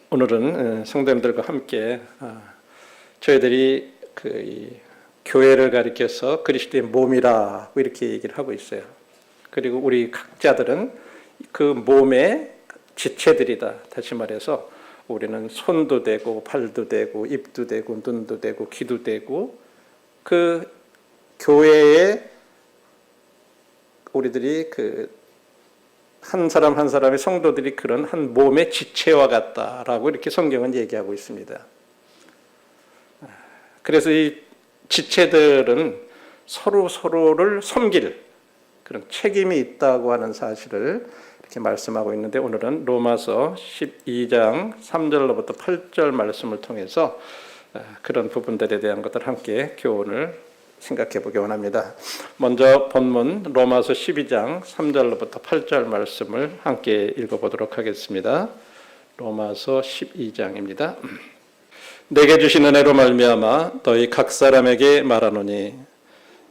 오늘은 성도님들과 함께 저희들이 이 교회를 가리켜서 그리스도의 몸이라고 이렇게 얘기를 하고 있어요. 그리고 우리 각자들은 그 몸의 지체들이다. 다시 말해서 우리는 손도 되고 발도 되고 입도 되고 눈도 되고 귀도 되고 그 교회에 우리들이 한 사람 한 사람의 성도들이 그런 한 몸의 지체와 같다라고 이렇게 성경은 얘기하고 있습니다. 그래서 이 지체들은 서로를 섬길 그런 책임이 있다고 하는 사실을 이렇게 말씀하고 있는데, 오늘은 로마서 12장 3절로부터 8절 말씀을 통해서 그런 부분들에 대한 것들 함께 교훈을 생각해 보기 원합니다. 먼저 본문 로마서 12장 3절로부터 8절 말씀을 함께 읽어보도록 하겠습니다. 로마서 12장입니다. 내게 주신 은혜로 말미암아 너희 각 사람에게 말하노니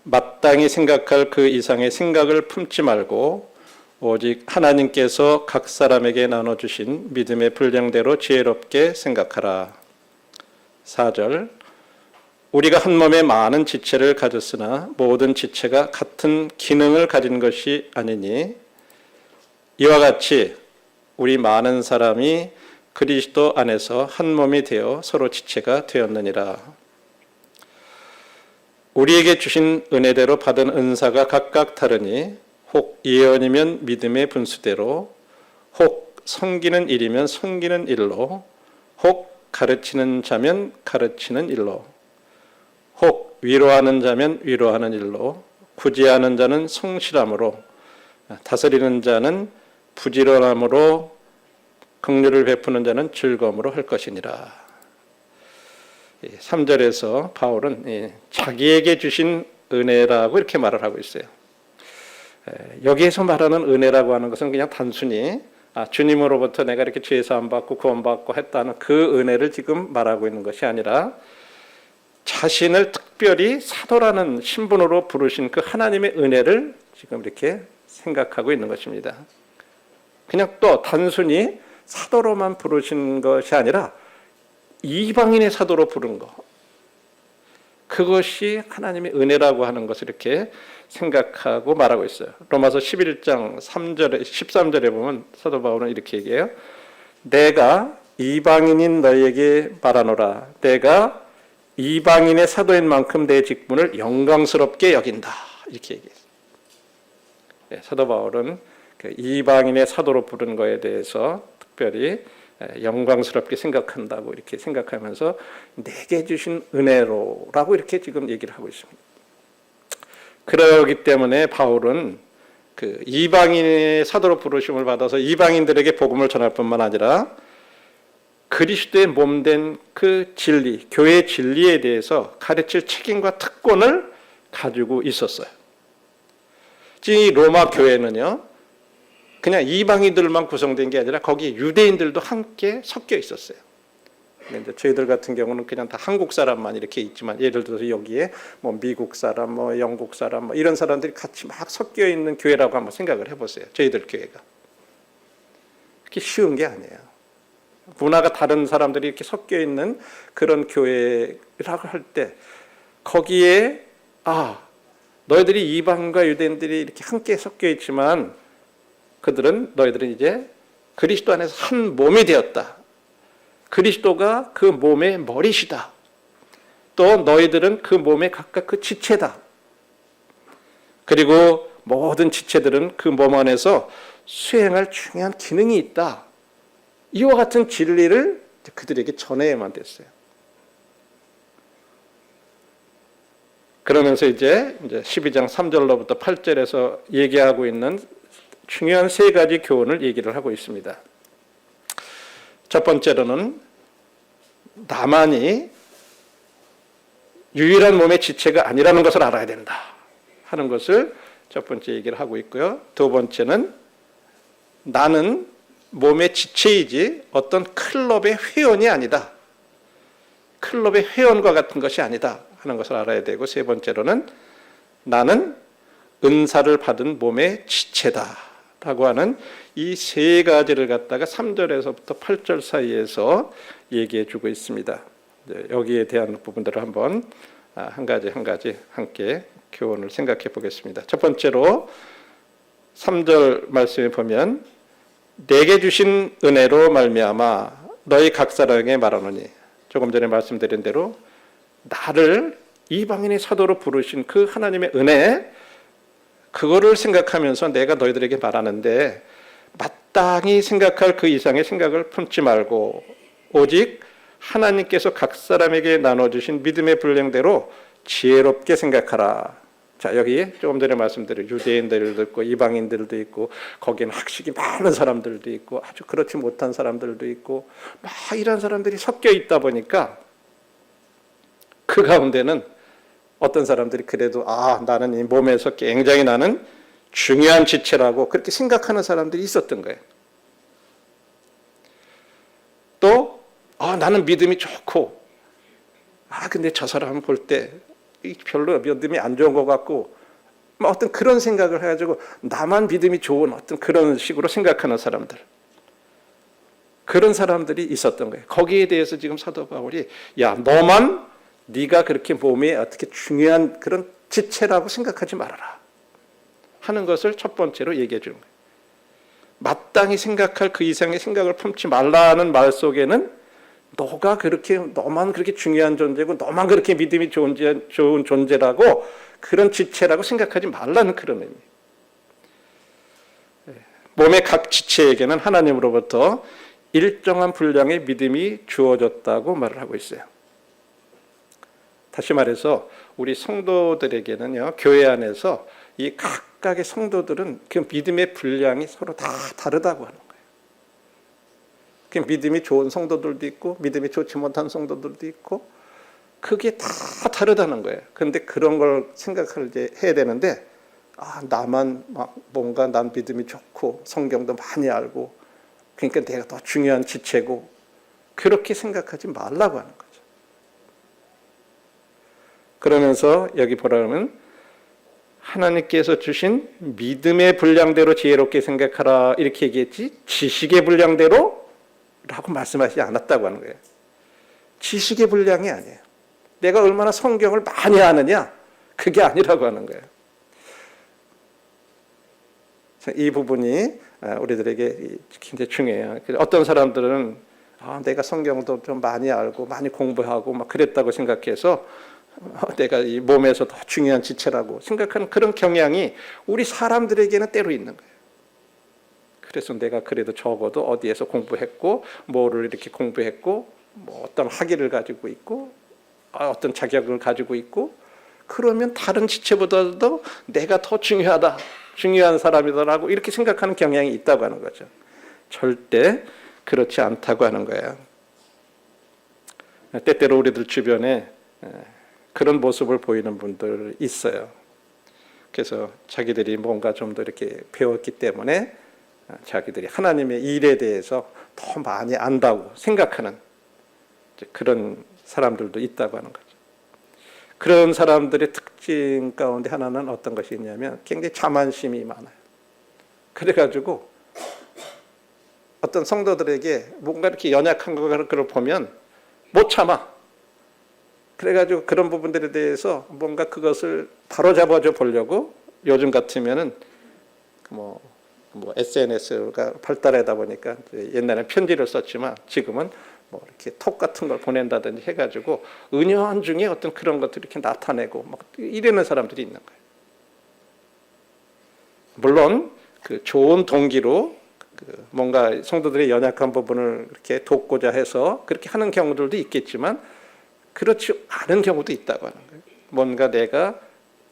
마땅히 생각할 그 이상의 생각을 품지 말고 오직 하나님께서 각 사람에게 나눠주신 믿음의 분량대로 지혜롭게 생각하라. 4절 우리가 한 몸에 많은 지체를 가졌으나 모든 지체가 같은 기능을 가진 것이 아니니 이와 같이 우리 많은 사람이 그리스도 안에서 한 몸이 되어 서로 지체가 되었느니라. 우리에게 주신 은혜대로 받은 은사가 각각 다르니 혹 예언이면 믿음의 분수대로, 혹 섬기는 일이면 섬기는 일로, 혹 가르치는 자면 가르치는 일로, 혹 위로하는 자면 위로하는 일로, 구제하는 자는 성실함으로, 다스리는 자는 부지런함으로, 긍휼을 베푸는 자는 즐거움으로 할 것이니라. 3절에서 바울은 자기에게 주신 은혜라고 이렇게 말을 하고 있어요. 여기에서 말하는 은혜라고 하는 것은 그냥 단순히 주님으로부터 내가 이렇게 죄 사함 받고 구원받고 했다는 그 은혜를 지금 말하고 있는 것이 아니라 자신을 특별히 사도라는 신분으로 부르신 그 하나님의 은혜를 지금 이렇게 생각하고 있는 것입니다. 그냥 또 단순히 사도로만 부르신 것이 아니라 이방인의 사도로 부른 것, 그것이 하나님의 은혜라고 하는 것을 이렇게 생각하고 말하고 있어요. 로마서 11장 13절에 보면 사도 바울은 이렇게 얘기해요. 내가 이방인인 너희에게 말하노라. 내가 이방인의 사도인 만큼 내 직분을 영광스럽게 여긴다. 이렇게 얘기했어요. 사도 바울은 이방인의 사도로 부른 것에 대해서 특별히 영광스럽게 생각한다고 이렇게 생각하면서 내게 주신 은혜로라고 이렇게 지금 얘기를 하고 있습니다. 그러기 때문에 바울은 이방인의 사도로 부르심을 받아서 이방인들에게 복음을 전할 뿐만 아니라 그리스도의 몸된 그 진리, 교회의 진리에 대해서 가르칠 책임과 특권을 가지고 있었어요. 지금 이 로마 교회는요, 그냥 이방인들만 구성된 게 아니라 거기에 유대인들도 함께 섞여 있었어요. 근데 저희들 같은 경우는 그냥 다 한국 사람만 이렇게 있지만, 예를 들어서 여기에 미국 사람, 영국 사람, 이런 사람들이 같이 막 섞여 있는 교회라고 한번 생각을 해보세요. 저희들 교회가 그렇게 쉬운 게 아니에요. 문화가 다른 사람들이 이렇게 섞여 있는 그런 교회라고 할 때 거기에 너희들이 이방과 유대인들이 이렇게 함께 섞여 있지만 너희들은 이제 그리스도 안에서 한 몸이 되었다. 그리스도가 그 몸의 머리시다. 또 너희들은 그 몸의 각각 그 지체다. 그리고 모든 지체들은 그 몸 안에서 수행할 중요한 기능이 있다. 이와 같은 진리를 그들에게 전해야만 됐어요. 그러면서 이제 12장 3절로부터 8절에서 얘기하고 있는 중요한 세 가지 교훈을 얘기를 하고 있습니다. 첫 번째로는 나만이 유일한 몸의 지체가 아니라는 것을 알아야 된다 하는 것을 첫 번째 얘기를 하고 있고요. 두 번째는 나는 몸의 지체이지 어떤 클럽의 회원이 아니다. 클럽의 회원과 같은 것이 아니다 하는 것을 알아야 되고, 세 번째로는 나는 은사를 받은 몸의 지체다 라고 하는 이 세 가지를 갖다가 3절에서부터 8절 사이에서 얘기해 주고 있습니다. 여기에 대한 부분들을 한번 한 가지 함께 교훈을 생각해 보겠습니다. 첫 번째로 3절 말씀에 보면 내게 주신 은혜로 말미암아 너희 각 사람에게 말하노니, 조금 전에 말씀드린 대로 나를 이방인의 사도로 부르신 그 하나님의 은혜, 그거를 생각하면서 내가 너희들에게 말하는데 마땅히 생각할 그 이상의 생각을 품지 말고 오직 하나님께서 각 사람에게 나눠주신 믿음의 분량대로 지혜롭게 생각하라. 자, 여기 조금 전에 말씀드린 유대인들도 있고 이방인들도 있고 거기는 학식이 많은 사람들도 있고 아주 그렇지 못한 사람들도 있고 막 이런 사람들이 섞여 있다 보니까 그 가운데는 어떤 사람들이 그래도 나는 이 몸에서 굉장히 나는 중요한 지체라고 그렇게 생각하는 사람들이 있었던 거예요. 또 나는 믿음이 좋고 근데 저 사람 볼 때 별로 믿음이 안 좋은 것 같고 어떤 그런 생각을 해가지고 나만 믿음이 좋은 어떤 그런 식으로 생각하는 사람들, 그런 사람들이 있었던 거예요. 거기에 대해서 지금 사도 바울이 너만 네가 그렇게 몸에 어떻게 중요한 그런 지체라고 생각하지 말아라 하는 것을 첫 번째로 얘기해 주는 거예요. 마땅히 생각할 그 이상의 생각을 품지 말라는 말 속에는 너만 그렇게 중요한 존재고 너만 그렇게 믿음이 좋은 존재라고 그런 지체라고 생각하지 말라는 그런 의미. 몸의 각 지체에게는 하나님으로부터 일정한 분량의 믿음이 주어졌다고 말을 하고 있어요. 다시 말해서 우리 성도들에게는요, 교회 안에서 이 각각의 성도들은 그 믿음의 분량이 서로 다 다르다고 하는 거예요. 그 믿음이 좋은 성도들도 있고 믿음이 좋지 못한 성도들도 있고 그게 다 다르다는 거예요. 그런데 그런 걸 생각을 이제 해야 되는데 나만 뭔가 난 믿음이 좋고 성경도 많이 알고 그러니까 내가 더 중요한 지체고 그렇게 생각하지 말라고 하는 거죠. 그러면서 여기 보라면 하나님께서 주신 믿음의 분량대로 지혜롭게 생각하라 이렇게 얘기했지 지식의 분량대로 라고 말씀하시지 않았다고 하는 거예요. 지식의 분량이 아니에요. 내가 얼마나 성경을 많이 아느냐 그게 아니라고 하는 거예요. 이 부분이 우리들에게 굉장히 중요해요. 어떤 사람들은 내가 성경도 좀 많이 알고 많이 공부하고 막 그랬다고 생각해서 내가 이 몸에서 더 중요한 지체라고 생각하는 그런 경향이 우리 사람들에게는 때로 있는 거예요. 그래서 내가 그래도 적어도 어디에서 공부했고 뭐를 이렇게 공부했고 뭐 어떤 학위를 가지고 있고 어떤 자격을 가지고 있고 그러면 다른 지체보다도 내가 더 중요한 사람이다라고 이렇게 생각하는 경향이 있다고 하는 거죠. 절대 그렇지 않다고 하는 거예요. 때때로 우리들 주변에 그런 모습을 보이는 분들 있어요. 그래서 자기들이 뭔가 좀 더 이렇게 배웠기 때문에 자기들이 하나님의 일에 대해서 더 많이 안다고 생각하는 그런 사람들도 있다고 하는 거죠. 그런 사람들의 특징 가운데 하나는 어떤 것이 있냐면 굉장히 자만심이 많아요. 그래가지고 어떤 성도들에게 뭔가 이렇게 연약한 것을 보면 못 참아. 그래가지고 그런 부분들에 대해서 뭔가 그것을 바로잡아줘 보려고 요즘 같으면은 뭐 SNS가 발달하다 보니까 옛날에는 편지를 썼지만 지금은 뭐 이렇게 톡 같은 걸 보낸다든지 해가지고 은연중에 어떤 그런 것들을 이렇게 나타내고 막 이러는 사람들이 있는 거예요. 물론 그 좋은 동기로 뭔가 성도들의 연약한 부분을 이렇게 돕고자 해서 그렇게 하는 경우들도 있겠지만 그렇지 않은 경우도 있다고 하는 거예요. 뭔가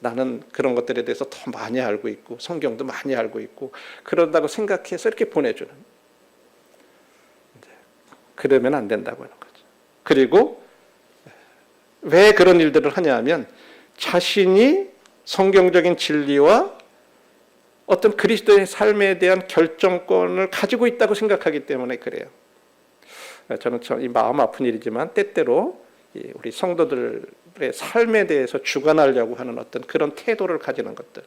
나는 그런 것들에 대해서 더 많이 알고 있고 성경도 많이 알고 있고 그런다고 생각해서 이렇게 보내주는, 그러면 안 된다고 하는 거죠. 그리고 왜 그런 일들을 하냐 하면 자신이 성경적인 진리와 어떤 그리스도의 삶에 대한 결정권을 가지고 있다고 생각하기 때문에 그래요. 저는 이 마음 아픈 일이지만 때때로 우리 성도들의 삶에 대해서 주관하려고 하는 어떤 그런 태도를 가지는 것들,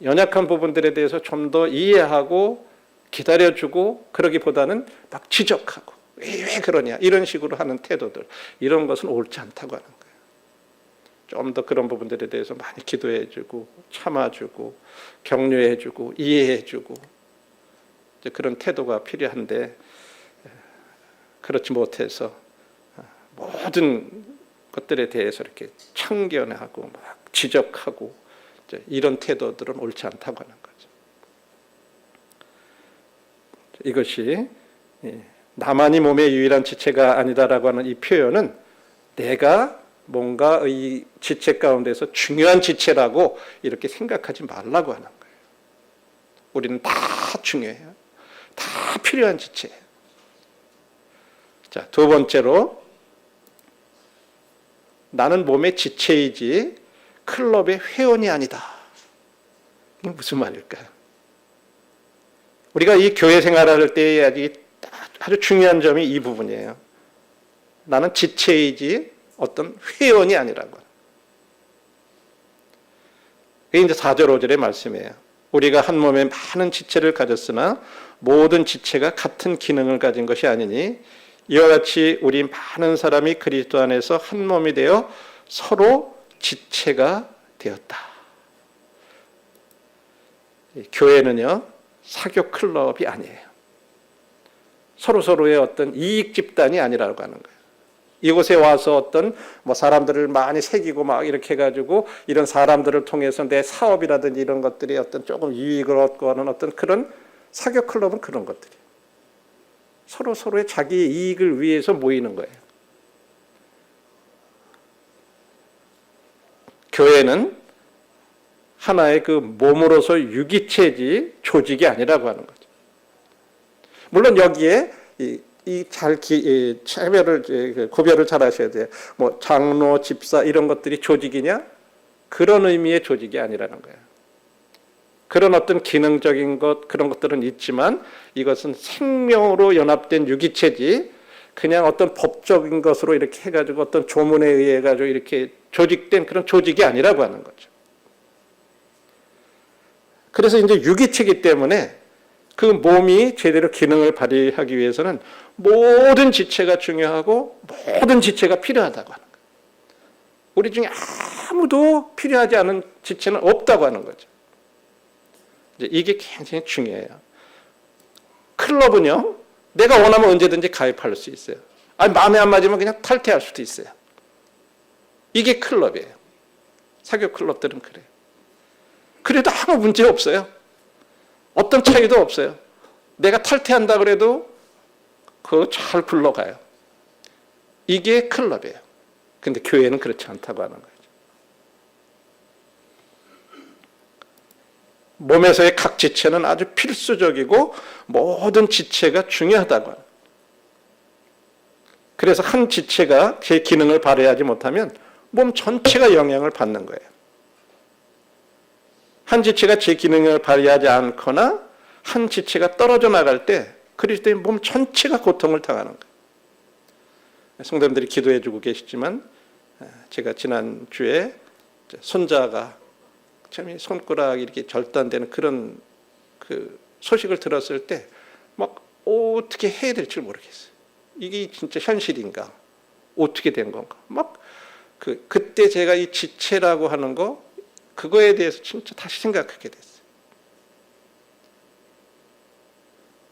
연약한 부분들에 대해서 좀 더 이해하고 기다려주고 그러기보다는 막 지적하고 왜 그러냐 이런 식으로 하는 태도들, 이런 것은 옳지 않다고 하는 거예요. 좀 더 그런 부분들에 대해서 많이 기도해주고 참아주고 격려해주고 이해해주고 그런 태도가 필요한데, 그렇지 못해서 모든 것들에 대해서 이렇게 참견하고 막 지적하고 이런 태도들은 옳지 않다고 하는 거죠. 이것이 나만이 몸의 유일한 지체가 아니다라고 하는 이 표현은 내가 뭔가 이 지체 가운데서 중요한 지체라고 이렇게 생각하지 말라고 하는 거예요. 우리는 다 중요해요. 다 필요한 지체예요. 자, 두 번째로, 나는 몸의 지체이지 클럽의 회원이 아니다. 이게 무슨 말일까요? 우리가 이 교회 생활할 때 아주 중요한 점이 이 부분이에요. 나는 지체이지 어떤 회원이 아니라고. 이게 이제 4절 5절의 말씀이에요. 우리가 한 몸에 많은 지체를 가졌으나 모든 지체가 같은 기능을 가진 것이 아니니 이와 같이 우리 많은 사람이 그리스도 안에서 한 몸이 되어 서로 지체가 되었다. 교회는요, 사교 클럽이 아니에요. 서로서로의 어떤 이익 집단이 아니라고 하는 거예요. 이곳에 와서 어떤 사람들을 많이 새기고 막 이렇게 해가지고 이런 사람들을 통해서 내 사업이라든지 이런 것들이 어떤 조금 이익을 얻고 하는 어떤 그런 사교 클럽은 그런 것들이에요. 서로의 자기의 이익을 위해서 모이는 거예요. 교회는 하나의 그 몸으로서 유기체지 조직이 아니라고 하는 거죠. 물론 여기에 구별을 잘 하셔야 돼요. 장로, 집사 이런 것들이 조직이냐? 그런 의미의 조직이 아니라는 거예요. 그런 어떤 기능적인 것, 그런 것들은 있지만 이것은 생명으로 연합된 유기체지 그냥 어떤 법적인 것으로 이렇게 해가지고 어떤 조문에 의해 가지고 이렇게 조직된 그런 조직이 아니라고 하는 거죠. 그래서 이제 유기체이기 때문에 그 몸이 제대로 기능을 발휘하기 위해서는 모든 지체가 중요하고 모든 지체가 필요하다고 하는 거예요. 우리 중에 아무도 필요하지 않은 지체는 없다고 하는 거죠. 이게 굉장히 중요해요. 클럽은요, 내가 원하면 언제든지 가입할 수 있어요. 마음에 안 맞으면 그냥 탈퇴할 수도 있어요. 이게 클럽이에요. 사교 클럽들은 그래요. 그래도 아무 문제 없어요. 어떤 차이도 없어요. 내가 탈퇴한다 그래도 그거 잘 굴러가요. 이게 클럽이에요. 근데 교회는 그렇지 않다고 하는 거예요. 몸에서의 각 지체는 아주 필수적이고 모든 지체가 중요하다고 합니다. 그래서 한 지체가 제 기능을 발휘하지 못하면 몸 전체가 영향을 받는 거예요. 한 지체가 제 기능을 발휘하지 않거나 한 지체가 떨어져 나갈 때 그리스도의 몸 전체가 고통을 당하는 거예요. 성도님들이 기도해 주고 계시지만 제가 지난주에 손자가 참 손가락이 이렇게 절단되는 그런 그 소식을 들었을 때 막 어떻게 해야 될지 모르겠어요. 이게 진짜 현실인가? 어떻게 된 건가? 막 그때 제가 이 지체라고 하는 거 그거에 대해서 진짜 다시 생각하게 됐어요.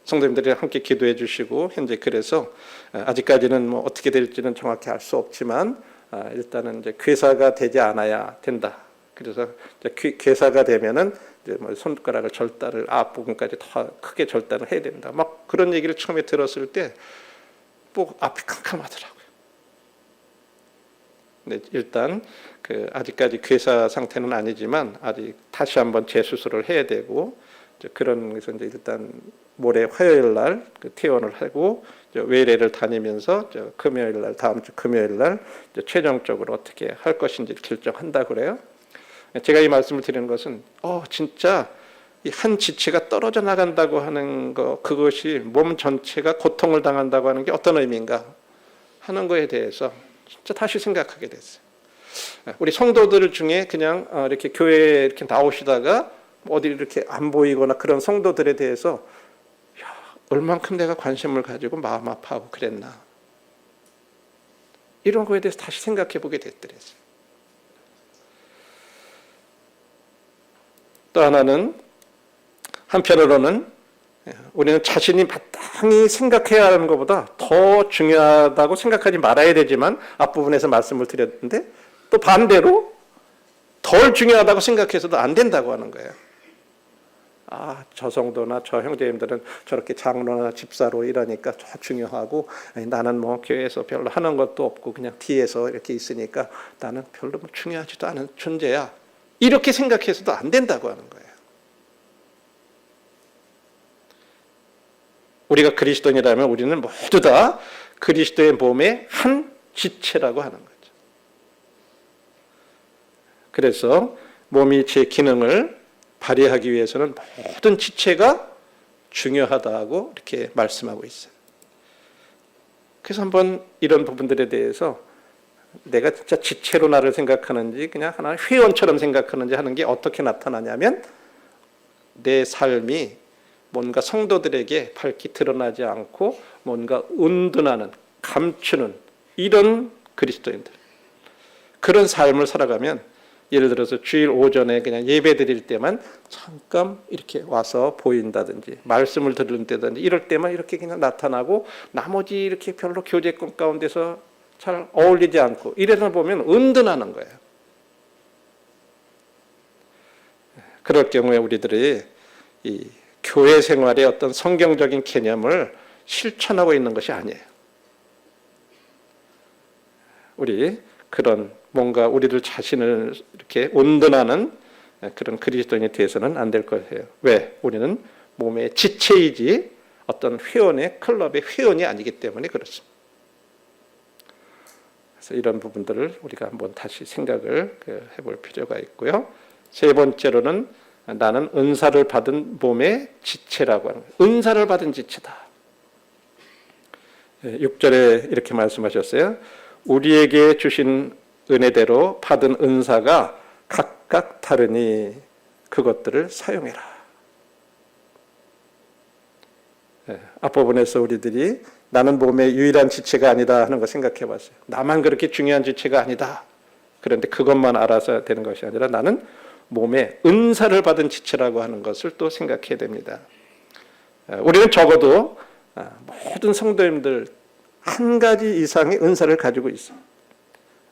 성도님들이 함께 기도해 주시고 현재 그래서 아직까지는 어떻게 될지는 정확히 알 수 없지만 일단은 이제 괴사가 되지 않아야 된다. 그래서 괴사가 되면은 이제 손가락을 절단을 앞부분까지 더 크게 절단을 해야 된다. 막 그런 얘기를 처음에 들었을 때 앞이 캄캄하더라고요. 근데 일단 아직까지 괴사 상태는 아니지만 아직 다시 한번 재수술을 해야 되고 그런 것에서 이제 일단 모레 화요일 날 퇴원을 하고 외래를 다니면서 금요일 날 다음 주 금요일 날 최종적으로 어떻게 할 것인지 결정한다 그래요. 제가 이 말씀을 드리는 것은 진짜 이 한 지체가 떨어져 나간다고 하는 거 그것이 몸 전체가 고통을 당한다고 하는 게 어떤 의미인가 하는 거에 대해서 진짜 다시 생각하게 됐어요. 우리 성도들 중에 그냥 이렇게 교회에 이렇게 나오시다가 어디 이렇게 안 보이거나 그런 성도들에 대해서 얼만큼 내가 관심을 가지고 마음 아파하고 그랬나, 이런 거에 대해서 다시 생각해 보게 됐더랬어요. 또 하나는, 한편으로는 우리는 자신이 마땅히 생각해야 하는 것보다 더 중요하다고 생각하지 말아야 되지만, 앞부분에서 말씀을 드렸는데 또 반대로 덜 중요하다고 생각해서도 안 된다고 하는 거예요. 저 성도나 저 형제님들은 저렇게 장로나 집사로 이러니까 더 중요하고, 나는 뭐 교회에서 별로 하는 것도 없고 그냥 뒤에서 이렇게 있으니까 나는 별로 중요하지도 않은 존재야, 이렇게 생각해서도 안 된다고 하는 거예요. 우리가 그리스도인이라면 우리는 모두 다 그리스도의 몸의 한 지체라고 하는 거죠. 그래서 몸이 제 기능을 발휘하기 위해서는 모든 지체가 중요하다고 이렇게 말씀하고 있어요. 그래서 한번 이런 부분들에 대해서 내가 진짜 지체로 나를 생각하는지 그냥 하나의 회원처럼 생각하는지 하는 게 어떻게 나타나냐면, 내 삶이 뭔가 성도들에게 밝히 드러나지 않고 뭔가 은둔하는, 감추는 이런 그리스도인들, 그런 삶을 살아가면, 예를 들어서 주일 오전에 그냥 예배 드릴 때만 잠깐 이렇게 와서 보인다든지 말씀을 들은다든지 이럴 때만 이렇게 그냥 나타나고 나머지 이렇게 별로 교제권 가운데서 잘 어울리지 않고 이래서 보면 은둔하는 거예요. 그럴 경우에 우리들이 이 교회 생활의 어떤 성경적인 개념을 실천하고 있는 것이 아니에요. 우리 그런 뭔가 우리들 자신을 이렇게 온전하는 그런 그리스도인이 되어서는 안 될 거예요. 왜? 우리는 몸의 지체이지 어떤 회원의 클럽의 회원이 아니기 때문에 그렇습니다. 그래서 이런 부분들을 우리가 한번 다시 생각을 해볼 필요가 있고요. 세 번째로는 나는 은사를 받은 몸의 지체라고 하는 거예요. 은사를 받은 지체다. 6절에 이렇게 말씀하셨어요. 우리에게 주신 은혜대로 받은 은사가 각각 다르니 그것들을 사용해라. 앞부분에서 우리들이 나는 몸의 유일한 지체가 아니다 하는 거 생각해 봤어요. 나만 그렇게 중요한 지체가 아니다. 그런데 그것만 알아서 되는 것이 아니라 나는 몸의 은사를 받은 지체라고 하는 것을 또 생각해야 됩니다. 우리는 적어도 모든 성도님들 한 가지 이상의 은사를 가지고 있어요.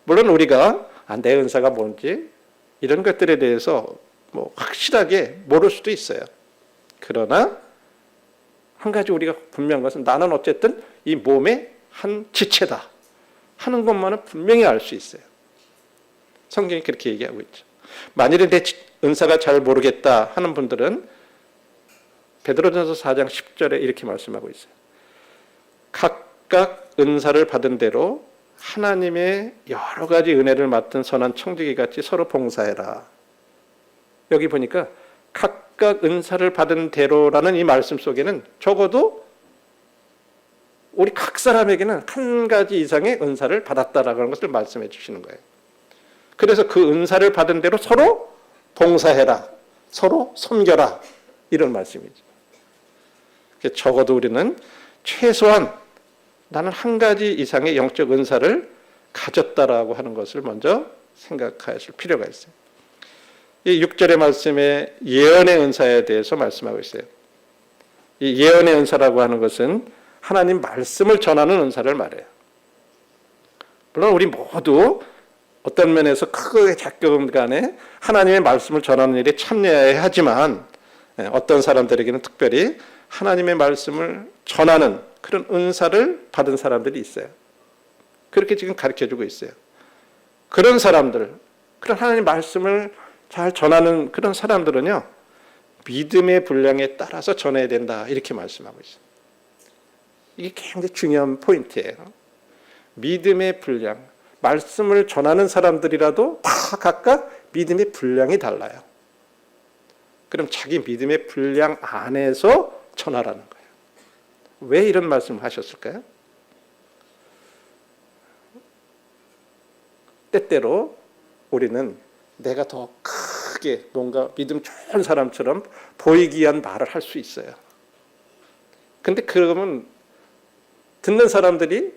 물론 우리가 내 은사가 뭔지 이런 것들에 대해서 뭐 확실하게 모를 수도 있어요. 그러나 한 가지 우리가 분명한 것은 나는 어쨌든 이 몸의 한 지체다 하는 것만은 분명히 알 수 있어요. 성경이 그렇게 얘기하고 있죠. 만일에 내 은사가 잘 모르겠다 하는 분들은 베드로전서 4장 10절에 이렇게 말씀하고 있어요. 각각 은사를 받은 대로 하나님의 여러 가지 은혜를 맡은 선한 청지기 같이 서로 봉사해라. 여기 보니까 각각 은사를 받은 대로라는 이 말씀 속에는 적어도 우리 각 사람에게는 한 가지 이상의 은사를 받았다라는 것을 말씀해 주시는 거예요. 그래서 그 은사를 받은 대로 서로 봉사해라, 서로 섬겨라, 이런 말씀이죠. 적어도 우리는 최소한 나는 한 가지 이상의 영적 은사를 가졌다라고 하는 것을 먼저 생각하실 필요가 있어요. 이 6절의 말씀에 예언의 은사에 대해서 말씀하고 있어요. 이 예언의 은사라고 하는 것은 하나님 말씀을 전하는 은사를 말해요. 물론 우리 모두 어떤 면에서 크게 작게든 간에 하나님의 말씀을 전하는 일에 참여해야 하지만, 어떤 사람들에게는 특별히 하나님의 말씀을 전하는 그런 은사를 받은 사람들이 있어요. 그렇게 지금 가르쳐주고 있어요. 그런 사람들, 그런 하나님의 말씀을 잘 전하는 그런 사람들은요, 믿음의 분량에 따라서 전해야 된다, 이렇게 말씀하고 있어요. 이게 굉장히 중요한 포인트예요. 믿음의 분량, 말씀을 전하는 사람들이라도 다 각각 믿음의 분량이 달라요. 그럼 자기 믿음의 분량 안에서 전하라는 거예요. 왜 이런 말씀을 하셨을까요? 때때로 우리는 내가 더 크게 뭔가 믿음 좋은 사람처럼 보이기 위한 말을 할 수 있어요. 근데 그러면 듣는 사람들이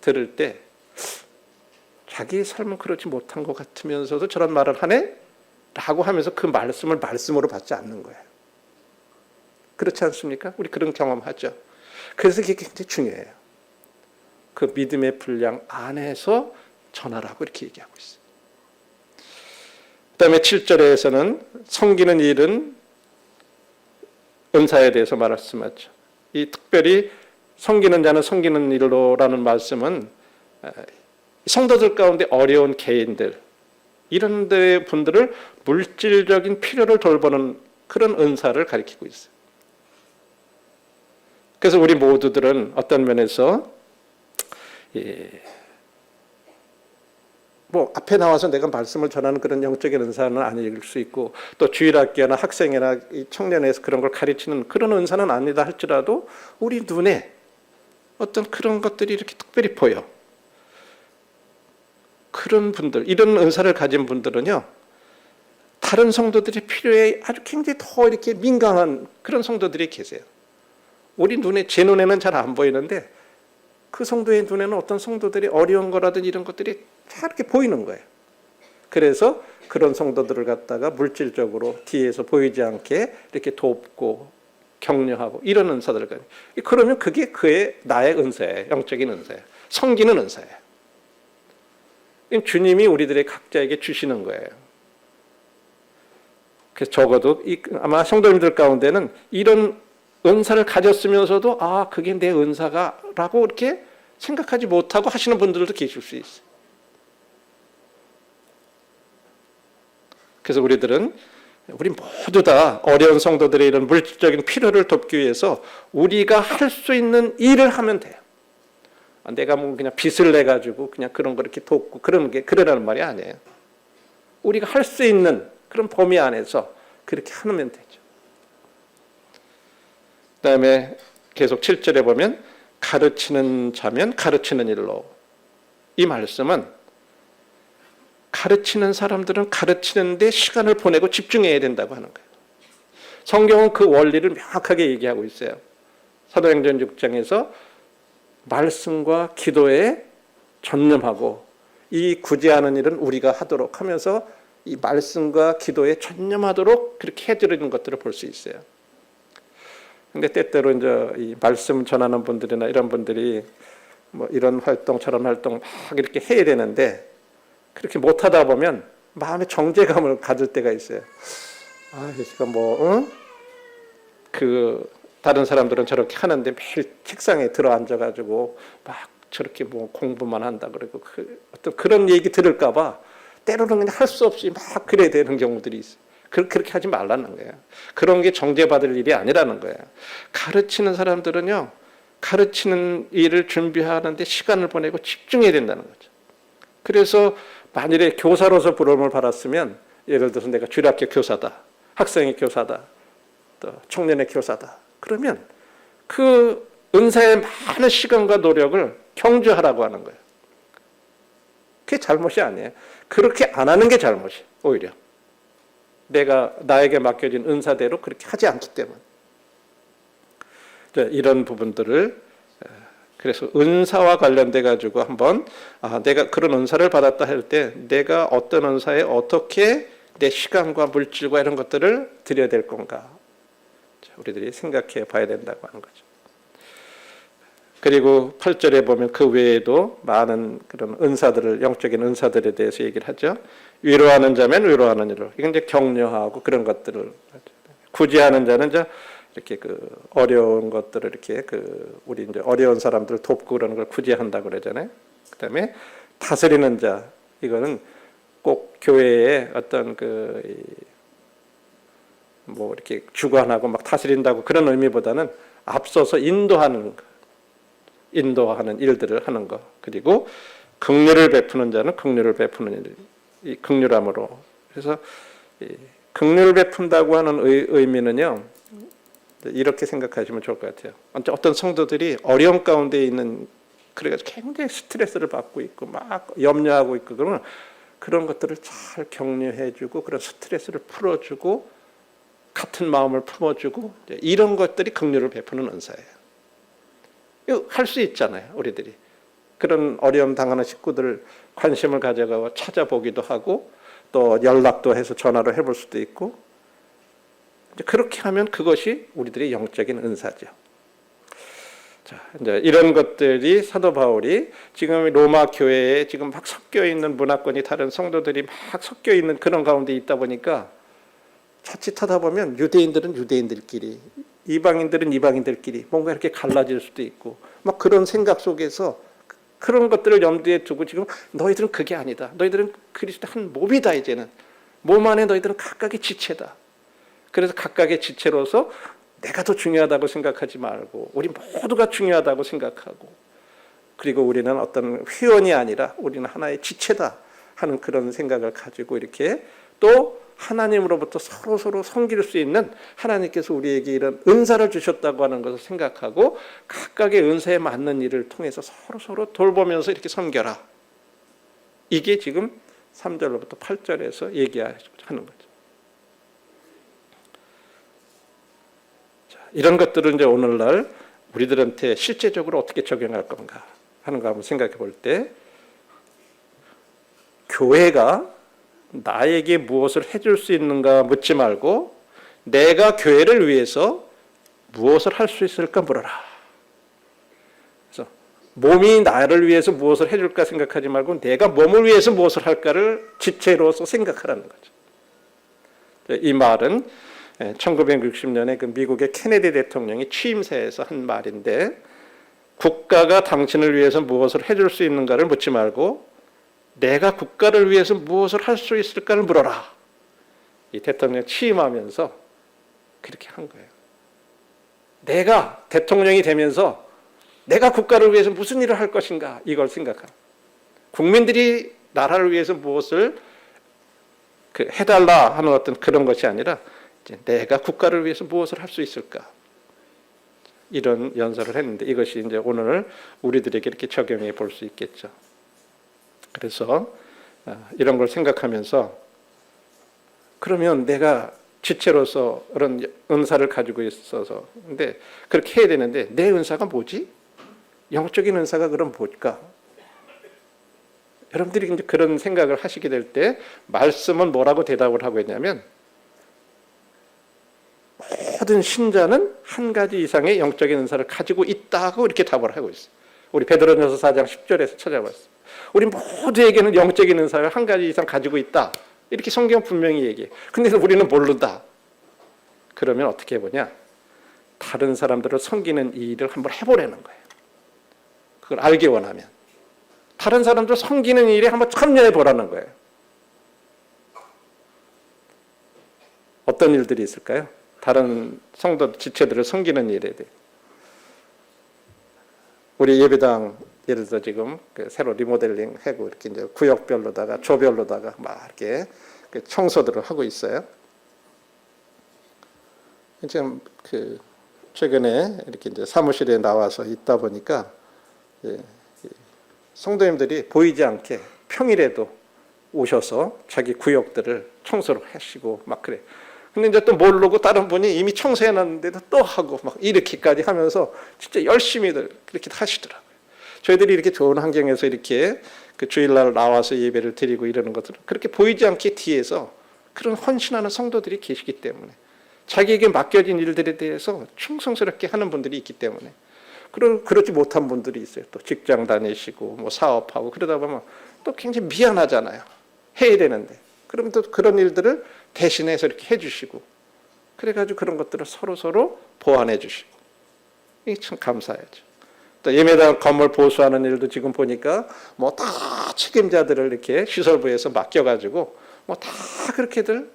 들을 때 자기 삶은 그렇지 못한 것 같으면서도 저런 말을 하네? 라고 하면서 그 말씀을 말씀으로 받지 않는 거예요. 그렇지 않습니까? 우리 그런 경험하죠. 그래서 이게 굉장히 중요해요. 그 믿음의 분량 안에서 전하라고 이렇게 얘기하고 있어요. 그 다음에 7절에서는 섬기는 일은 은사에 대해서 말씀하죠. 이 특별히 섬기는 자는 섬기는 일로라는 말씀은 성도들 가운데 어려운 개인들 이런 데 분들을 물질적인 필요를 돌보는 그런 은사를 가리키고 있어요. 그래서 우리 모두들은 어떤 면에서 뭐 앞에 나와서 내가 말씀을 전하는 그런 영적인 은사는 아닐 수 있고 또 주일학교나 학생이나 청년에서 그런 걸 가르치는 그런 은사는 아니다 할지라도 우리 눈에 어떤 그런 것들이 이렇게 특별히 보여. 그런 분들, 이런 은사를 가진 분들은요, 다른 성도들의 필요에 아주 굉장히 더 이렇게 민감한 그런 성도들이 계세요. 우리 눈에, 제 눈에는 잘 안 보이는데 그 성도의 눈에는 어떤 성도들이 어려운 거라든 이런 것들이 다 이렇게 보이는 거예요. 그래서 그런 성도들을 갖다가 물질적으로 뒤에서 보이지 않게 이렇게 돕고 격려하고 이런 은사들을 가지고, 그러면 그게 그의 나의 은사예요. 영적인 은사예요. 섬기는 은사예요. 주님이 우리들의 각자에게 주시는 거예요. 그래서 적어도 아마 성도님들 가운데는 이런 은사를 가졌으면서도 아 그게 내 은사가라고 이렇게 생각하지 못하고 하시는 분들도 계실 수 있어요. 그래서 우리 모두 다 어려운 성도들의 이런 물질적인 필요를 돕기 위해서 우리가 할 수 있는 일을 하면 돼요. 내가 뭐 그냥 빚을 내 가지고 그냥 그런 거 이렇게 돕고 그러라는 말이 아니에요. 우리가 할 수 있는 그런 범위 안에서 그렇게 하면 되죠. 그다음에 계속 7절에 보면 가르치는 자면 가르치는 일로. 이 말씀은 가르치는 사람들은 가르치는 데 시간을 보내고 집중해야 된다고 하는 거예요. 성경은 그 원리를 명확하게 얘기하고 있어요. 사도행전 6장에서 말씀과 기도에 전념하고 이 구제하는 일은 우리가 하도록 하면서 이 말씀과 기도에 전념하도록 그렇게 해드리는 것들을 볼 수 있어요. 근데 때때로 이제 이 말씀 전하는 분들이나 이런 분들이 뭐 이런 활동 저런 활동 막 이렇게 해야 되는데 그렇게 못하다 보면 마음의 정죄감을 가질 때가 있어요. 아, 제가 다른 사람들은 저렇게 하는데 매일 책상에 들어 앉아가지고 막 저렇게 뭐 공부만 한다 그러고 어떤 그런 얘기 들을까봐 때로는 그냥 할 수 없이 막 그래야 되는 경우들이 있어요. 그렇게 하지 말라는 거예요. 그런 게 정죄받을 일이 아니라는 거예요. 가르치는 사람들은요, 가르치는 일을 준비하는데 시간을 보내고 집중해야 된다는 거죠. 그래서 만일에 교사로서 부름을 받았으면 예를 들어서 내가 주일학교 교사다, 학생의 교사다, 또 청년의 교사다. 그러면 그 은사의 많은 시간과 노력을 경주하라고 하는 거예요. 그게 잘못이 아니에요. 그렇게 안 하는 게 잘못이에요. 오히려. 나에게 맡겨진 은사대로 그렇게 하지 않기 때문에. 이런 부분들을 그래서 은사와 관련돼 가지고 한번 내가 그런 은사를 받았다 할 때 내가 어떤 은사에 어떻게 내 시간과 물질과 이런 것들을 드려야 될 건가 우리들이 생각해 봐야 된다고 하는 거죠. 그리고 8절에 보면 그 외에도 많은 그런 은사들을 영적인 은사들에 대해서 얘기를 하죠. 위로하는 자면 위로하는 일로. 이건 이제 격려하고 그런 것들을 구제하는 자는 이제 이렇게 어려운 것들을 이렇게 우리 이제 어려운 사람들을 돕고 그러는 걸 구제한다고 그러잖아요. 그다음에 다스리는 자 이거는 꼭 교회에 어떤 뭐 이렇게 주관하고 막 다스린다고 그런 의미보다는 앞서서 인도하는 일들을 하는 것. 그리고 긍휼을 베푸는 자는 긍휼을 베푸는 일. 이 긍휼함으로. 그래서 긍휼을 베푼다고 하는 의미는요. 이렇게 생각하시면 좋을 것 같아요. 어떤 성도들이 어려움 가운데 있는 그래가지고 굉장히 스트레스를 받고 있고 막 염려하고 있고 그러면 그런 것들을 잘 격려해주고 그런 스트레스를 풀어주고 같은 마음을 품어주고 이런 것들이 긍휼을 베푸는 은사예요. 이거 할 수 있잖아요, 우리들이. 그런 어려움 당하는 식구들 관심을 가져가고 찾아보기도 하고 또 연락도 해서 전화로 해볼 수도 있고 그렇게 하면 그것이 우리들의 영적인 은사죠. 자, 이제 이런 것들이 사도 바울이 지금 로마 교회에 지금 막 섞여 있는 문화권이 다른 성도들이 막 섞여 있는 그런 가운데 있다 보니까 자칫하다 보면 유대인들은 유대인들끼리, 이방인들은 이방인들끼리 뭔가 이렇게 갈라질 수도 있고 막 그런 생각 속에서 그런 것들을 염두에 두고 지금 너희들은 그게 아니다. 너희들은 그리스도 한 몸이다. 이제는 몸 안에 너희들은 각각의 지체다. 그래서 각각의 지체로서 내가 더 중요하다고 생각하지 말고 우리 모두가 중요하다고 생각하고 그리고 우리는 어떤 회원이 아니라 우리는 하나의 지체다 하는 그런 생각을 가지고 이렇게 또 하나님으로부터 서로 섬길 수 있는 하나님께서 우리에게 이런 은사를 주셨다고 하는 것을 생각하고 각각의 은사에 맞는 일을 통해서 서로 돌보면서 이렇게 섬겨라. 이게 지금 3절로부터 8절에서 얘기하는 거죠. 이런 것들은 이제 오늘날 우리들한테 실제적으로 어떻게 적용할 건가 하는 거 한번 생각해 볼 때 교회가 나에게 무엇을 해줄 수 있는가 묻지 말고 내가 교회를 위해서 무엇을 할 수 있을까 물어라. 그래서 몸이 나를 위해서 무엇을 해줄까 생각하지 말고 내가 몸을 위해서 무엇을 할까를 지체로서 생각하라는 거죠. 이 말은 1960년에 그 미국의 케네디 대통령이 취임사에서 한 말인데 국가가 당신을 위해서 무엇을 해줄 수 있는가를 묻지 말고 내가 국가를 위해서 무엇을 할 수 있을까를 물어라. 이 대통령 취임하면서 그렇게 한 거예요. 내가 대통령이 되면서 내가 국가를 위해서 무슨 일을 할 것인가 이걸 생각하라. 국민들이 나라를 위해서 무엇을 해달라 하는 어떤 그런 것이 아니라 이제 내가 국가를 위해서 무엇을 할 수 있을까 이런 연설을 했는데 이것이 이제 오늘 우리들에게 이렇게 적용해 볼 수 있겠죠. 그래서 이런 걸 생각하면서 그러면 내가 지체로서 그런 은사를 가지고 있어서 근데 그렇게 해야 되는데 내 은사가 뭐지? 영적인 은사가 그럼 뭘까? 여러분들이 이제 그런 생각을 하시게 될 때 말씀은 뭐라고 대답을 하고 있냐면 모든 신자는 한 가지 이상의 영적인 은사를 가지고 있다고 이렇게 답을 하고 있어요. 우리 베드로전서 4장 10절에서 찾아봤어요. 우리 모두에게는 영적인 은사를 한 가지 이상 가지고 있다. 이렇게 성경 분명히 얘기해. 근데 우리는 모른다. 그러면 어떻게 해보냐? 다른 사람들을 섬기는 이 일을 한번 해보라는 거예요. 그걸 알기 원하면. 다른 사람들 섬기는 일에 한번 참여해 보라는 거예요. 어떤 일들이 있을까요? 다른 성도 지체들을 섬기는 일에 대해. 우리 예배당 예를 들어 지금 새로 리모델링 하고 이렇게 이제 구역별로다가 조별로다가 막 이렇게 청소들을 하고 있어요. 지금 최근에 이렇게 이제 사무실에 나와서 있다 보니까 성도님들이 보이지 않게 평일에도 오셔서 자기 구역들을 청소를 하시고 막 그래. 근데 이제 또 모르고 다른 분이 이미 청소해놨는데도 또 하고 막 이렇게까지 하면서 진짜 열심히들 그렇게 하시더라고요. 저희들이 이렇게 좋은 환경에서 이렇게 그 주일날 나와서 예배를 드리고 이러는 것들은 그렇게 보이지 않게 뒤에서 그런 헌신하는 성도들이 계시기 때문에 자기에게 맡겨진 일들에 대해서 충성스럽게 하는 분들이 있기 때문에 그렇지 못한 분들이 있어요. 또 직장 다니시고 뭐 사업하고 그러다 보면 또 굉장히 미안하잖아요. 해야 되는데. 그럼 또 그런 일들을 대신해서 이렇게 해주시고 그래가지고 그런 것들을 서로 보완해 주시고 이게 참 감사하죠. 또 예매당 건물 보수하는 일도 지금 보니까 뭐 다 책임자들을 이렇게 시설부에서 맡겨가지고 뭐 다 그렇게들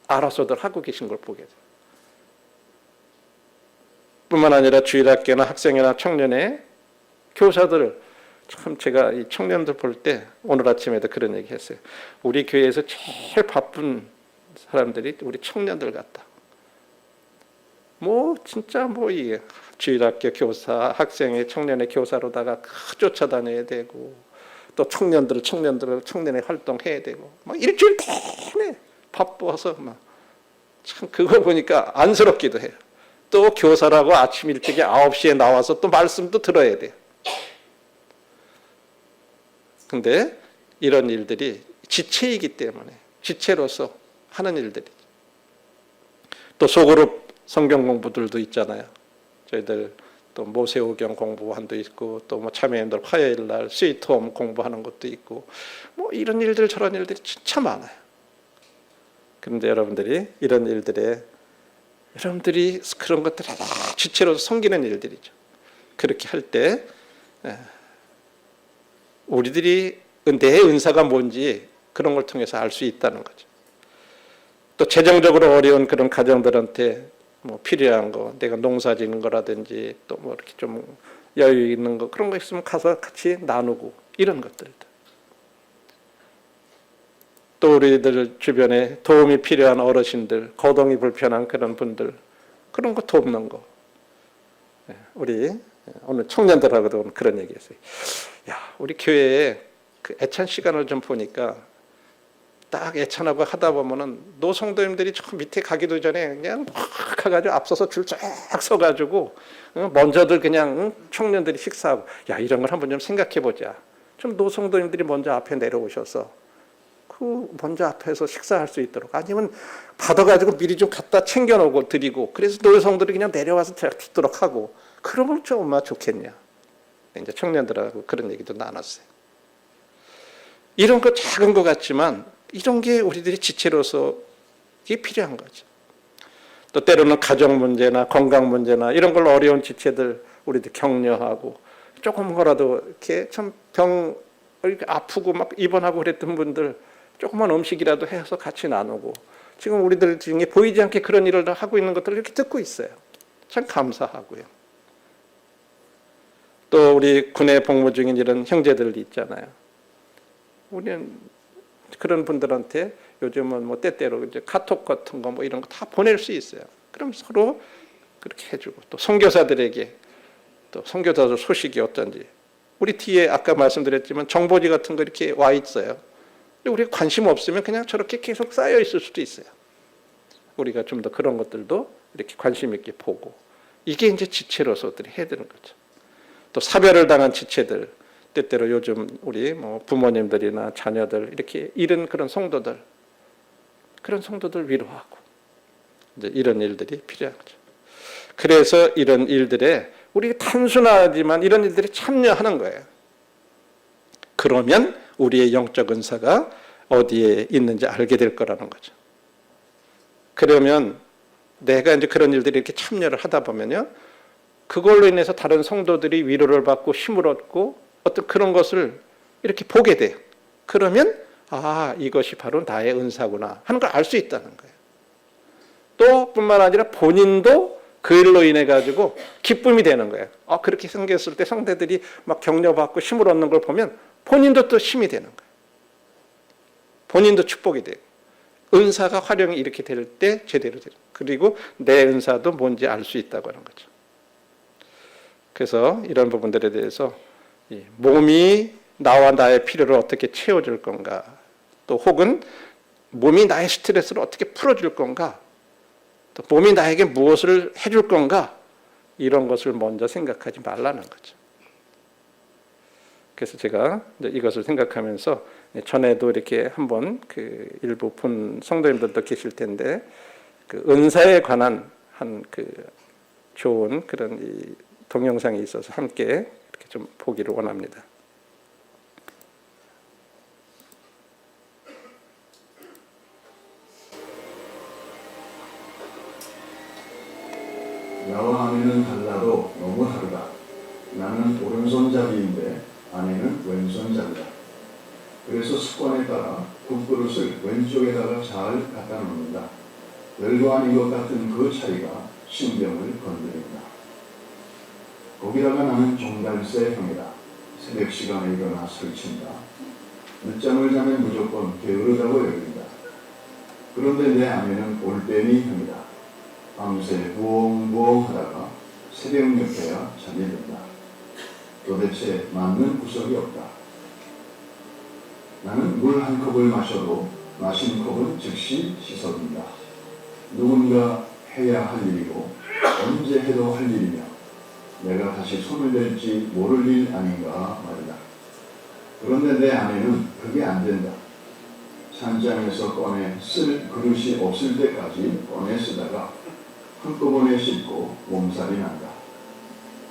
알아서들 하고 계신 걸 보게 돼요. 뿐만 아니라 주일학교나 학생이나 청년의 교사들 참 제가 이 청년들 볼 때 오늘 아침에도 그런 얘기 했어요. 우리 교회에서 제일 바쁜 사람들이 우리 청년들 같다. 뭐 진짜 뭐 이게 주일학교 교사, 학생의 청년의 교사로다가 쫓아다녀야 되고 또 청년의 활동해야 되고 막 일주일 내내 바빠서 막 참 그거 보니까 안쓰럽기도 해요. 또 교사라고 아침 일찍이 9시에 나와서 또 말씀도 들어야 돼요. 근데 이런 일들이 지체이기 때문에 지체로서 하는 일들이죠. 또 소그룹 성경 공부들도 있잖아요. 저희들 또 모세오경 공부한도 있고 또 뭐 참여인들 화요일 날 스위트홈 공부하는 것도 있고 뭐 이런 일들 저런 일들이 진짜 많아요. 그런데 여러분들이 이런 일들에 여러분들이 그런 것들이 지체로서 섬기는 일들이죠. 그렇게 할 때 우리들이 내 은사가 뭔지 그런 걸 통해서 알 수 있다는 거죠. 또 재정적으로 어려운 그런 가정들한테 뭐 필요한 거, 내가 농사 짓는 거라든지 또 뭐 이렇게 좀 여유 있는 거 그런 거 있으면 가서 같이 나누고 이런 것들도. 또 우리들 주변에 도움이 필요한 어르신들, 거동이 불편한 그런 분들 그런 거 돕는 거. 우리 오늘 청년들하고도 그런 얘기했어요. 야, 우리 교회에 그 애찬 시간을 좀 보니까 딱 애찬하고 하다 보면은 노성도님들이 저 밑에 가기도 전에 그냥 막 가가지고 앞서서 줄 쫙 서가지고 먼저들 그냥 청년들이 식사하고 야 이런 걸 한번 좀 생각해 보자. 좀 노성도님들이 먼저 앞에 내려오셔서 그 먼저 앞에서 식사할 수 있도록 아니면 받아가지고 미리 좀 갖다 챙겨놓고 드리고 그래서 노성들이 그냥 내려와서 듣도록 하고 그러면 좀 얼마나 좋겠냐. 이제 청년들하고 그런 얘기도 나눴어요. 이런 거 작은 것 같지만 이런 게 우리들이 지체로서 이게 필요한 거죠. 또 때로는 가정 문제나 건강 문제나 이런 걸 어려운 지체들 우리들 격려하고 조금 거라도 이렇게 참 병 이렇게 아프고 막 입원하고 그랬던 분들 조그만 음식이라도 해서 같이 나누고 지금 우리들 중에 보이지 않게 그런 일을 하고 있는 것들을 이렇게 듣고 있어요. 참 감사하고요. 또 우리 군에 복무 중인 이런 형제들 있잖아요. 우리는 그런 분들한테 요즘은 뭐 때때로 이제 카톡 같은 거 뭐 이런 거 다 보낼 수 있어요. 그럼 서로 그렇게 해주고 또 선교사들에게 또 선교사들 소식이 어떤지 우리 뒤에 아까 말씀드렸지만 정보지 같은 거 이렇게 와 있어요. 우리가 관심 없으면 그냥 저렇게 계속 쌓여 있을 수도 있어요. 우리가 좀 더 그런 것들도 이렇게 관심 있게 보고 이게 이제 지체로서들이 해야 되는 거죠. 또 사별을 당한 지체들 때때로 요즘 우리 뭐 부모님들이나 자녀들 이렇게 잃은 그런 성도들 그런 성도들 위로하고 이제 이런 일들이 필요한 거죠. 그래서 이런 일들에 우리 단순하지만 이런 일들에 참여하는 거예요. 그러면 우리의 영적 은사가 어디에 있는지 알게 될 거라는 거죠. 그러면 내가 이제 그런 일들이 이렇게 참여를 하다 보면요. 그걸로 인해서 다른 성도들이 위로를 받고 힘을 얻고 어떤 그런 것을 이렇게 보게 돼요. 그러면 아, 이것이 바로 나의 은사구나 하는 걸 알 수 있다는 거예요. 또 뿐만 아니라 본인도 그 일로 인해 가지고 기쁨이 되는 거예요. 그렇게 생겼을 때 성도들이 막 격려받고 힘을 얻는 걸 보면 본인도 또 힘이 되는 거예요. 본인도 축복이 되고 은사가 활용이 이렇게 될 때 제대로 되고 그리고 내 은사도 뭔지 알 수 있다고 하는 거죠. 그래서 이런 부분들에 대해서 몸이 나와 나의 필요를 어떻게 채워줄 건가 또 혹은 몸이 나의 스트레스를 어떻게 풀어줄 건가 또 몸이 나에게 무엇을 해줄 건가 이런 것을 먼저 생각하지 말라는 거죠. 그래서 제가 이것을 생각하면서 전에도 이렇게 한번 그 일부 본 성도님들도 계실 텐데 그 은사에 관한 한 그 좋은 그런 이 동영상이 있어서 함께 이렇게 좀 보기를 원합니다. 나와 아내는 달라도 너무 다르다. 나는 오른손잡이인데 아내는 왼손잡이다. 그래서 습관에 따라 국그릇을 왼쪽에다가 잘 갖다 놓는다. 별거 아닌 것 같은 그 차이가 신경을 건드린다. 거기다가 나는 종달새 형이다. 새벽 시간에 일어나 설친다. 늦잠을 자면 무조건 게으르다고 여긴다. 그런데 내 아내는 올빼미 형이다. 밤새 부엉부엉 하다가 새벽녘에야 잠이 든다. 도대체 맞는 구석이 없다. 나는 물 한 컵을 마셔도 마신 컵은 즉시 씻어둔다. 누군가 해야 할 일이고 언제 해도 할 일이며 내가 다시 손을 댈지 모를 일 아닌가 말이다. 그런데 내 아내는 그게 안 된다. 찬장에서 꺼내 쓸 그릇이 없을 때까지 꺼내 쓰다가 한꺼번에 씻고 몸살이 난다.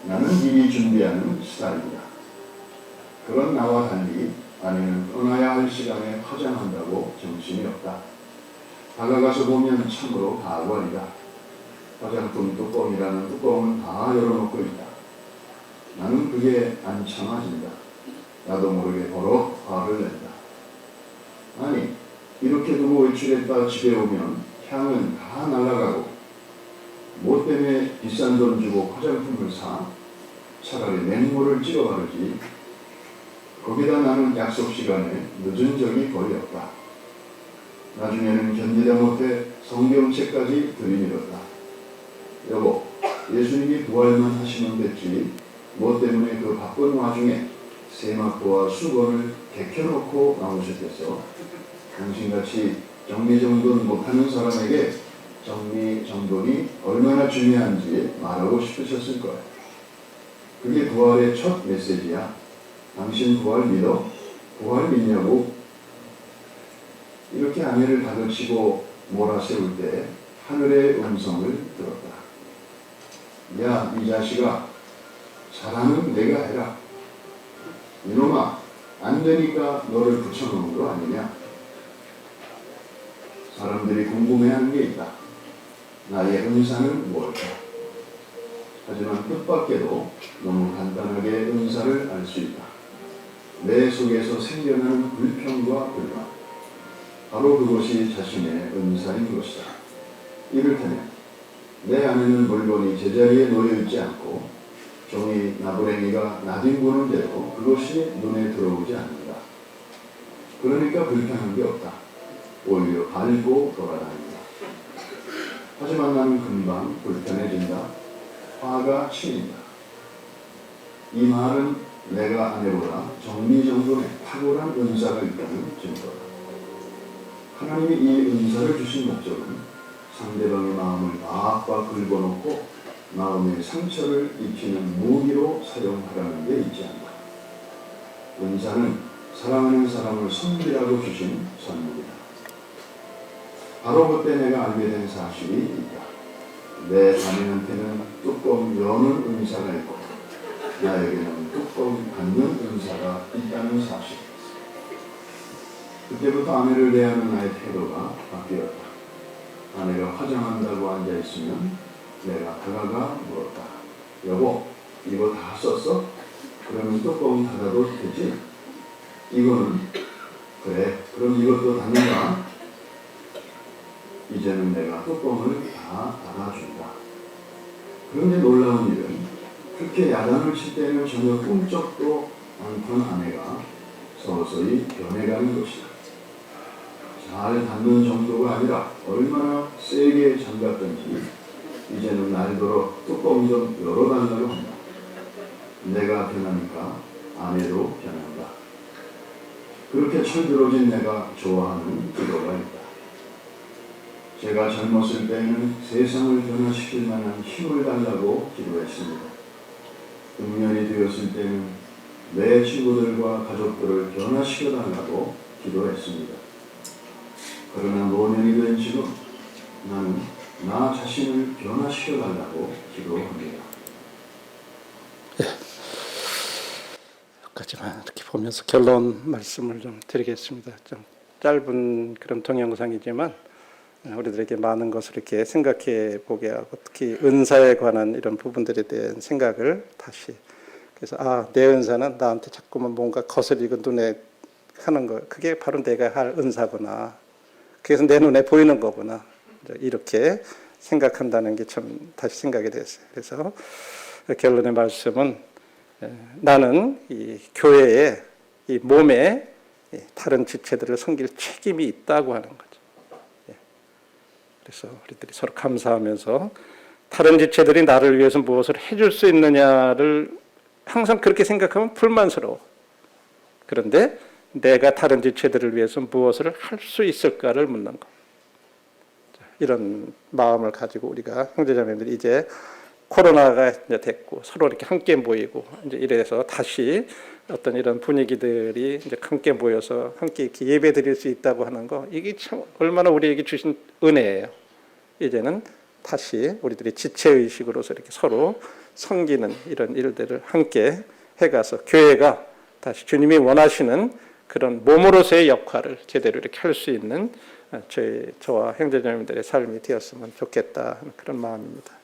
나는 미리 준비하는 스타일이다. 그런 나와 달리 아내는 떠나야 할 시간에 화장한다고 정신이 없다. 다가가서 보면 참으로 가관이다. 화장품 뚜껑이라는 뚜껑은 다 열어놓고 있다. 나는 그게 안 참아진다. 나도 모르게 버럭 화를 낸다. 아니, 이렇게 두고 외출했다 집에 오면 향은 다 날아가고 뭐 때문에 비싼 돈 주고 화장품을 사? 차라리 맹물을 찍어 바르지. 거기다 나는 약속 시간에 늦은 적이 거의 없다. 나중에는 견디다 못해 성경책까지 들이밀었다. 여보, 예수님이 부활만 하시면 됐지. 뭐 때문에 그 바쁜 와중에 세마포와 수건을 개켜놓고 나오셨겠어. 당신같이 정리정돈 못하는 사람에게 정리정돈이 얼마나 중요한지 말하고 싶으셨을 거야. 그게 부활의 첫 메시지야. 당신 부활 믿어? 부활 믿냐고? 이렇게 아내를 다그치고 몰아세울 때 하늘의 음성을 들었다. 야, 이 자식아, 사랑은 내가 해라. 이놈아, 안 되니까 너를 붙여놓은 거 아니냐? 사람들이 궁금해하는 게 있다. 나의 은사는 뭘까? 하지만 뜻밖에도 너무 간단하게 은사를 알 수 있다. 내 속에서 생겨나는 불평과 불만, 바로 그것이 자신의 은사인 것이다. 이를테면 내 안에는 물건이 제자리에 놓여있지 않고 종이 나부랭이가 나뒹구는 대로 그것이 눈에 들어오지 않는다. 그러니까 불편한 게 없다. 오히려 밟고 돌아다닌다. 하지만 나는 금방 불편해진다. 화가 치인다. 이 말은 내가 아내보다 정리정돈에 탁월한 은사가 있다는 증거다. 하나님이 이 은사를 주신 목적은 상대방의 마음을 박박 긁어놓고 마음의 상처를 입히는 무기로 사용하라는 데 있지 않다. 은사는 사랑하는 사람을 섬기라고 주신 선물이다. 바로 그때 내가 알게 된 사실이 있다. 내 아내한테는 뚜껑 여는 은사가 있고 나에게는 뚜껑 닫는 은사가 있다는 사실. 그때부터 아내를 대하는 나의 태도가 바뀌었다. 아내가 화장한다고 앉아있으면 내가 다가가 물었다. 여보, 이거 다 썼어? 그러면 뚜껑 닫아도 되지? 이거는? 그래, 그럼 이것도 닫는다. 이제는 내가 뚜껑을 다 닫아준다. 그런데 놀라운 일은 그렇게 야단을 칠 때는 전혀 꿈쩍도 않던 아내가 서서히 변해가는 것이다. 잘 닫는 정도가 아니라 얼마나 세게 잠갔던지 이제는 날더러 뚜껑 좀 열어달라고 한다. 내가 변하니까 아내도 변한다. 그렇게 철들어진 내가 좋아하는 기도가 있다. 제가 젊었을 때는 세상을 변화시킬 만한 힘을 달라고 기도했습니다. 중년이 되었을 때는 내 친구들과 가족들을 변화시켜달라고 기도했습니다. 그러나 노년이 된 지금 나는 나 자신을 변화시켜달라고 기도합니다. 여기까지만 이렇게 보면서 결론 말씀을 좀 드리겠습니다. 좀 짧은 그런 동영상이지만 우리들에게 많은 것을 이렇게 생각해 보게 하고 특히 은사에 관한 이런 부분들에 대한 생각을 다시 그래서 내 은사는 나한테 자꾸만 뭔가 거슬리고 눈에 하는 거 그게 바로 내가 할 은사구나. 그래서 내 눈에 보이는 거구나. 이렇게 생각한다는 게 참 다시 생각이 됐어요. 그래서 결론의 말씀은 나는 이 교회에 이 몸에 다른 지체들을 섬길 책임이 있다고 하는 거죠. 그래서 우리들이 서로 감사하면서 다른 지체들이 나를 위해서 무엇을 해줄 수 있느냐를 항상 그렇게 생각하면 불만스러워. 그런데 내가 다른 지체들을 위해서 무엇을 할 수 있을까를 묻는 것. 이런 마음을 가지고 우리가 형제자매들이 이제 코로나가 이제 됐고 서로 이렇게 함께 모이고 이제 이래서 다시 어떤 이런 분위기들이 이제 함께 모여서 함께 이렇게 예배 드릴 수 있다고 하는 거, 이게 참 얼마나 우리에게 주신 은혜예요. 이제는 다시 우리들이 지체 의식으로서 이렇게 서로 섬기는 이런 일들을 함께 해가서 교회가 다시 주님이 원하시는 그런 몸으로서의 역할을 제대로 이렇게 할 수 있는 저와 형제자매들의 삶이 되었으면 좋겠다 하는 그런 마음입니다.